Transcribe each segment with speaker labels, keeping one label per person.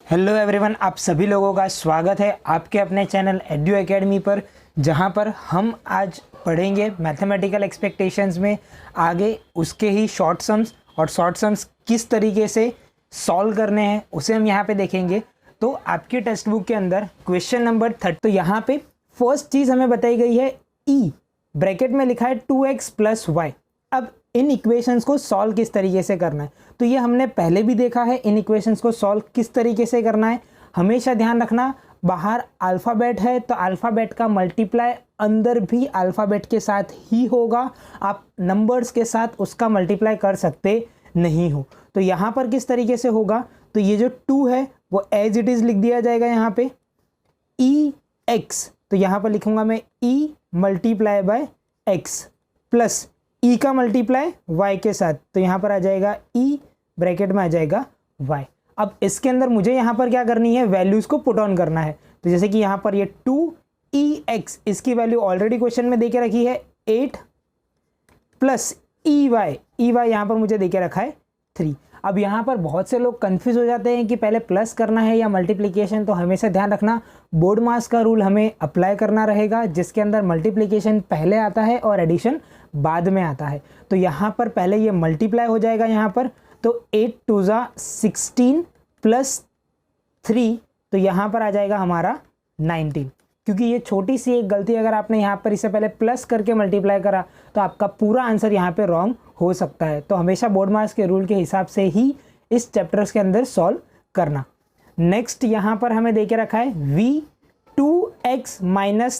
Speaker 1: Hello everyone, आप सभी लोगों का स्वागत है आपके अपने चैनल एड्यू एकेडमी पर, जहां पर हम आज पढ़ेंगे मैथमेटिकल एक्सपेक्टेशंस में आगे उसके ही शॉर्ट सम्स और शॉर्ट सम्स किस तरीके से सॉल्व करने हैं उसे हम यहां पे देखेंगे। तो आपकी टेक्स्ट बुक के अंदर क्वेश्चन नंबर 30, तो यहाँ पे फर्स्ट चीज़ हमें बताई गई है ई, ब्रैकेट में लिखा है 2x + y। अब इन इक्वेशंस को सॉल्व किस तरीके से करना है, तो ये हमने पहले भी देखा है। इन इक्वेशंस को सॉल्व किस तरीके से करना है, हमेशा ध्यान रखना, बाहर अल्फ़ाबेट है तो अल्फ़ाबेट का मल्टीप्लाई अंदर भी अल्फ़ाबेट के साथ ही होगा। आप नंबर्स के साथ उसका मल्टीप्लाई कर सकते नहीं हो। तो यहाँ पर किस तरीके से होगा, तो ये जो 2 है वो एज इट इज़ लिख दिया जाएगा यहाँ पे EX, तो यहाँ पर लिखूंगा मैं E × x प्लस ई का मल्टीप्लाई y के साथ, तो यहाँ पर आ जाएगा E, ब्रैकेट में आ जाएगा y। अब इसके अंदर मुझे यहाँ पर क्या करनी है, वैल्यूज़ को पुट ऑन करना है। तो जैसे कि यहाँ पर ये 2EX, इसकी वैल्यू ऑलरेडी क्वेश्चन में दे के रखी है 8 प्लस EY यहाँ पर मुझे दे के रखा है 3। अब यहाँ पर बहुत से लोग कंफ्यूज हो जाते हैं कि पहले प्लस करना है या मल्टीप्लिकेशन। तो हमेशा ध्यान रखना, बोर्ड मास का रूल हमें अप्लाई करना रहेगा, जिसके अंदर मल्टीप्लिकेशन पहले आता है और एडिशन बाद में आता है। तो यहाँ पर पहले ये मल्टीप्लाई हो जाएगा यहाँ पर, तो 8 2 16 प्लस 3, तो यहाँ पर आ जाएगा हमारा 19। क्योंकि ये छोटी सी एक गलती अगर आपने यहाँ पर इसे पहले प्लस करके मल्टीप्लाई करा तो आपका पूरा आंसर यहाँ पे रॉन्ग हो सकता है। तो हमेशा बोर्ड मार्क्स के रूल के हिसाब से ही इस चैप्टर्स के अंदर सॉल्व करना। नेक्स्ट यहाँ पर हमें दे के रखा है v2x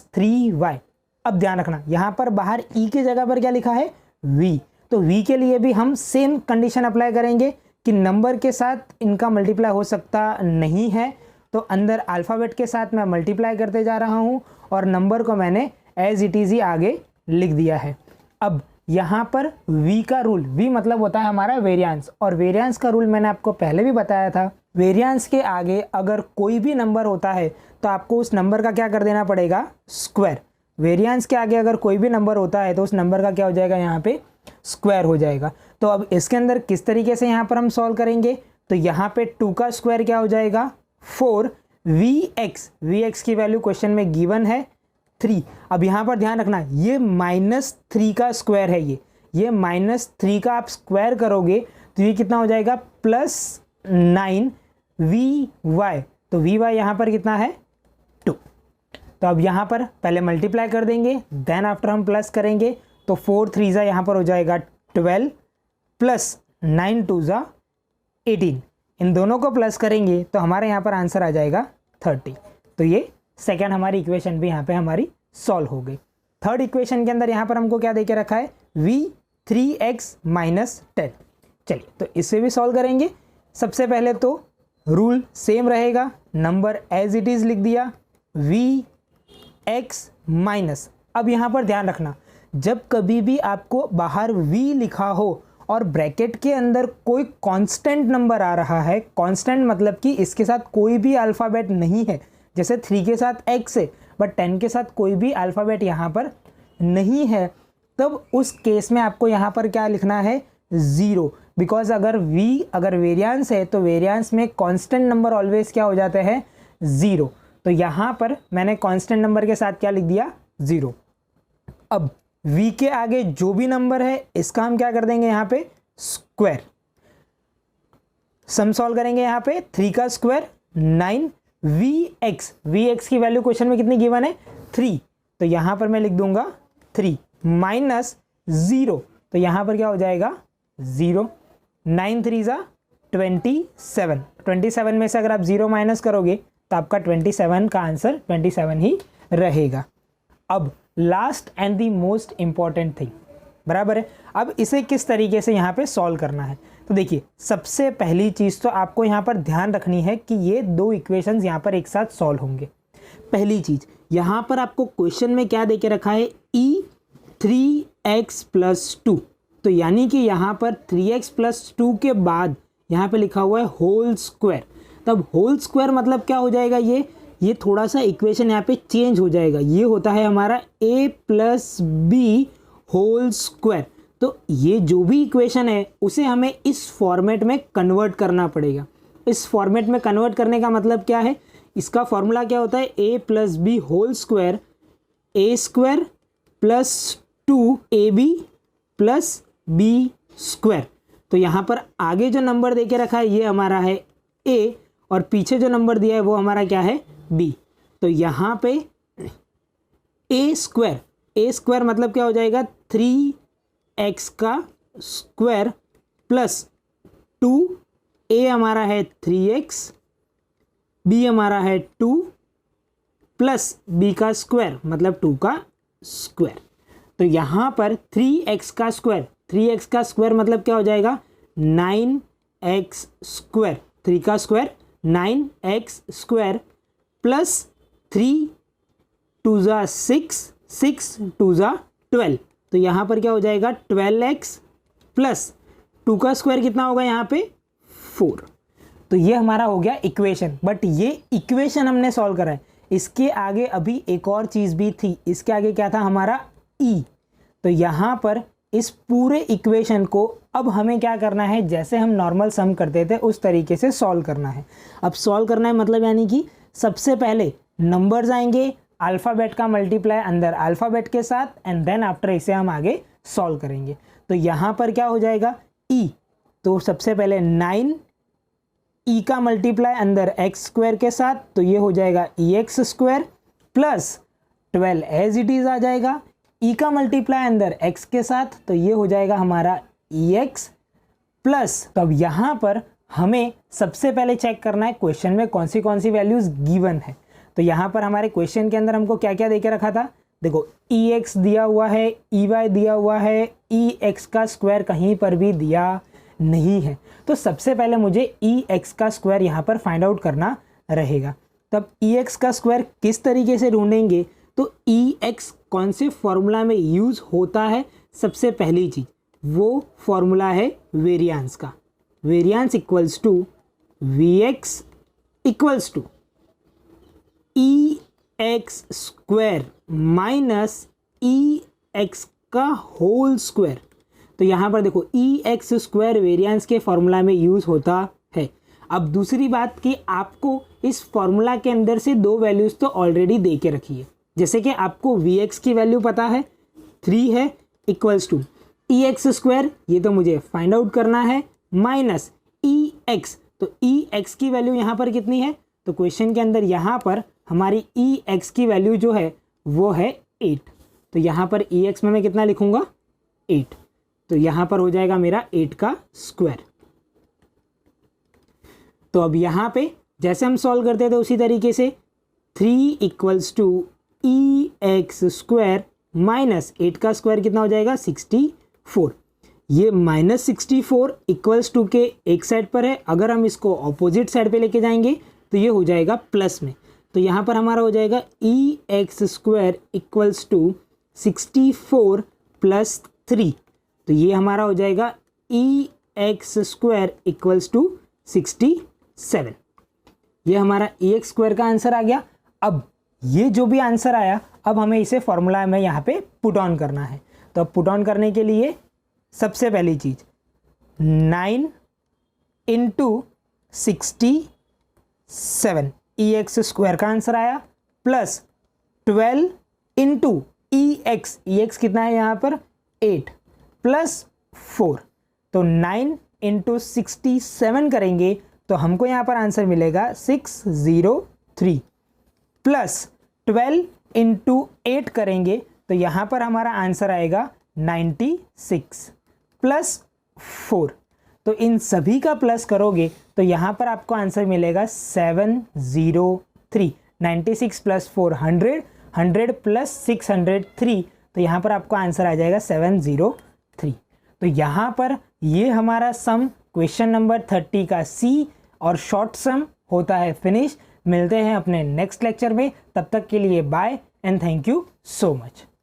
Speaker 1: - 3y। अब ध्यान रखना, यहाँ पर बाहर e की जगह पर क्या लिखा है v, तो v के लिए भी हम सेम कंडीशन अप्लाई करेंगे कि नंबर के साथ इनका मल्टीप्लाई हो सकता नहीं है। तो अंदर अल्फ़ाबेट के साथ मैं मल्टीप्लाई करते जा रहा हूँ और नंबर को मैंने एज इट इज़ ही आगे लिख दिया है। अब यहाँ पर v का रूल, v मतलब होता है हमारा वेरिएंस, और वेरिएंस का रूल मैंने आपको पहले भी बताया था। वेरिएंस के आगे अगर कोई भी नंबर होता है तो आपको उस नंबर का क्या कर देना पड़ेगा, स्क्वायर। वेरिएंस के आगे अगर कोई भी नंबर होता है तो उस नंबर का क्या हो जाएगा, यहाँ पे स्क्वायर हो जाएगा। तो अब इसके अंदर किस तरीके से यहाँ पर हम सॉल्व करेंगे, तो यहाँ पे 2 का स्क्वायर क्या हो जाएगा 4, vx की वैल्यू क्वेश्चन में गिवन है 3। अब यहाँ पर ध्यान रखना, ये -3 का स्क्वायर है, ये -3 का आप स्क्वायर करोगे तो ये कितना हो जाएगा +9 vy, तो vy यहाँ पर कितना है 2। तो अब यहाँ पर पहले मल्टीप्लाई कर देंगे, देन आफ्टर हम प्लस करेंगे, तो 4 3 यहाँ पर हो जाएगा 12 प्लस 9 2 18। इन दोनों को प्लस करेंगे तो हमारे यहाँ पर आंसर आ जाएगा 30। तो ये सेकंड हमारी इक्वेशन भी यहाँ पे हमारी सॉल्व हो गई। थर्ड इक्वेशन के अंदर यहाँ पर हमको क्या दे के रखा है v3x - 10। चलिए तो इसे भी सॉल्व करेंगे। सबसे पहले तो रूल सेम रहेगा, नंबर एज इट इज़ लिख दिया vx माइनस। अब यहाँ पर ध्यान रखना, जब कभी भी आपको बाहर v लिखा हो और ब्रैकेट के अंदर कोई कांस्टेंट नंबर आ रहा है, कांस्टेंट मतलब कि इसके साथ कोई भी अल्फ़ाबेट नहीं है, जैसे 3 के साथ x है बट 10 के साथ कोई भी अल्फ़ाबेट यहाँ पर नहीं है, तब उस केस में आपको यहाँ पर क्या लिखना है 0। बिकॉज अगर वेरिएंस है तो वेरिएंस में कांस्टेंट नंबर ऑलवेज क्या हो जाते हैं 0। तो यहाँ पर मैंने कांस्टेंट नंबर के साथ क्या लिख दिया 0। अब v के आगे जो भी नंबर है इसका हम क्या कर देंगे यहाँ पे स्क्वायर। सम सॉल्व करेंगे, यहाँ पे 3 का स्क्वायर 9 vx की वैल्यू क्वेश्चन में कितनी गिवन है 3, तो यहाँ पर मैं लिख दूंगा 3 माइनस 0, तो यहाँ पर क्या हो जाएगा 0। 9 3 27 में से अगर आप 0 माइनस करोगे तो आपका 27 का आंसर 27 ही रहेगा। अब last and the most important thing, बराबर है, अब इसे किस तरीके से यहाँ पे सॉल्व करना है। तो देखिए, सबसे पहली चीज़ तो आपको यहाँ पर ध्यान रखनी है कि ये दो इक्वेशंस यहाँ पर एक साथ सॉल्व होंगे। पहली चीज़, यहाँ पर आपको क्वेश्चन में क्या दे के रखा है e3x + 2, तो यानी कि यहाँ पर 3x + 2 के बाद यहाँ पे लिखा हुआ है होल स्क्वायर। तब होल स्क्वायर मतलब क्या हो जाएगा, ये थोड़ा सा इक्वेशन यहाँ पे चेंज हो जाएगा। ये होता है हमारा a + b होल स्क्वायर। तो ये जो भी इक्वेशन है उसे हमें इस फॉर्मेट में कन्वर्ट करना पड़ेगा। इस फॉर्मेट में कन्वर्ट करने का मतलब क्या है, इसका फॉर्मूला क्या होता है, a plus b whole square a square plus 2ab plus b square. तो यहाँ पर आगे जो नंबर दे के रखा है ये हमारा है a और पीछे जो नंबर दिया है वो हमारा क्या है b। तो यहाँ पे a स्क्वायर मतलब क्या हो जाएगा 3x का स्क्वायर प्लस 2a हमारा है 3x, b हमारा है 2 प्लस b का स्क्वायर मतलब 2 का स्क्वायर। तो यहाँ पर 3x का स्क्वायर मतलब क्या हो जाएगा 9x स्क्वायर, 3 का स्क्वायर 9x स्क्वायर प्लस 3 2 ज़ा 6 2 ज़ा 12। तो यहाँ पर क्या हो जाएगा 12x प्लस 2 का स्क्वायर कितना होगा यहाँ पे 4। तो ये हमारा हो गया इक्वेशन, बट ये इक्वेशन हमने सॉल्व करा है। इसके आगे अभी एक और चीज़ भी थी, इसके आगे क्या था हमारा ई। तो यहाँ पर इस पूरे इक्वेशन को अब हमें क्या करना है, जैसे हम नॉर्मल सम करते थे उस तरीके से सॉल्व करना है। अब सॉल्व करना है मतलब यानी कि सबसे पहले नंबर्स आएंगे, अल्फ़ाबेट का मल्टीप्लाई अंदर अल्फ़ाबेट के साथ, एंड देन आफ्टर इसे हम आगे सॉल्व करेंगे। तो यहाँ पर क्या हो जाएगा ई, तो सबसे पहले 9 ई का मल्टीप्लाई अंदर एक्स स्क्वायर के साथ, तो ये हो जाएगा e x square plus 12 as it is आ जाएगा, ई का मल्टीप्लाई अंदर एक्स के साथ, तो ये हो जाएगा हमारा ई एक्स प्लस। तो अब यहाँ पर हमें सबसे पहले चेक करना है क्वेश्चन में कौन सी वैल्यूज़ गिवन है। तो यहाँ पर हमारे क्वेश्चन के अंदर हमको क्या क्या दे के रखा था, देखो ई एक्स दिया हुआ है, ई वाई दिया हुआ है, ई एक्स का स्क्वायर कहीं पर भी दिया नहीं है। तो सबसे पहले मुझे ई एक्स का स्क्वायर यहाँ पर फाइंड आउट करना रहेगा। तब ई एक्स का स्क्वायर किस तरीके से ढूंढेंगे, तो ई एक्स कौन से फॉर्मूला में यूज़ होता है, सबसे पहली चीज़ वो फॉर्मूला है वेरिएंस का। Variance equals to V X equals to E x square minus E X का होल स्क्वायर। तो यहाँ पर देखो ई एक्स स्क्वायर वेरिएंस के फॉर्मूला में यूज़ होता है। अब दूसरी बात कि आपको इस फॉर्मूला के अंदर से दो वैल्यूज़ तो ऑलरेडी दे के रखी है, जैसे कि आपको वी एक्स की वैल्यू पता है 3 है equals to E x square, ये तो मुझे फाइंड आउट करना है, माइनस ई एक्स। तो ई एक्स की वैल्यू यहाँ पर कितनी है, तो क्वेश्चन के अंदर यहाँ पर हमारी ई एक्स की वैल्यू जो है वो है 8। तो यहाँ पर ई एक्स में मैं कितना लिखूँगा 8, तो यहाँ पर हो जाएगा मेरा 8 का स्क्वायर। तो अब यहाँ पे जैसे हम सॉल्व करते थे उसी तरीके से 3 equals to E x square minus 8 का स्क्वायर कितना हो जाएगा 64। ये माइनस 64 इक्वल्स टू के एक साइड पर है, अगर हम इसको ऑपोजिट साइड पे लेके जाएंगे तो ये हो जाएगा प्लस में। तो यहाँ पर हमारा हो जाएगा e x square equals to 64 plus 3। तो ये हमारा हो जाएगा e x square equals to 67। ये हमारा ई एक्स स्क्वायर का आंसर आ गया। अब ये जो भी आंसर आया, अब हमें इसे फॉर्मूला में यहाँ पे पुट ऑन करना है। तो अब पुट ऑन करने के लिए सबसे पहली चीज़ 9 इंटू 67 ई एक्स स्क्वायर का आंसर आया, प्लस 12 इंटू ई एक्स कितना है यहाँ पर 8 प्लस 4। तो 9 इंटू 67 करेंगे तो हमको यहाँ पर आंसर मिलेगा 603, प्लस 12 इंटू 8 करेंगे तो यहाँ पर हमारा आंसर आएगा 96 प्लस 4। तो इन सभी का प्लस करोगे तो यहाँ पर आपको आंसर मिलेगा 703। 96 प्लस 4 100, 100 प्लस 603, तो यहाँ पर आपको आंसर आ जाएगा 703। तो यहाँ पर ये हमारा सम क्वेश्चन नंबर 30 का सी और शॉर्ट सम होता है फिनिश। मिलते हैं अपने नेक्स्ट लेक्चर में, तब तक के लिए bye and thank you so much.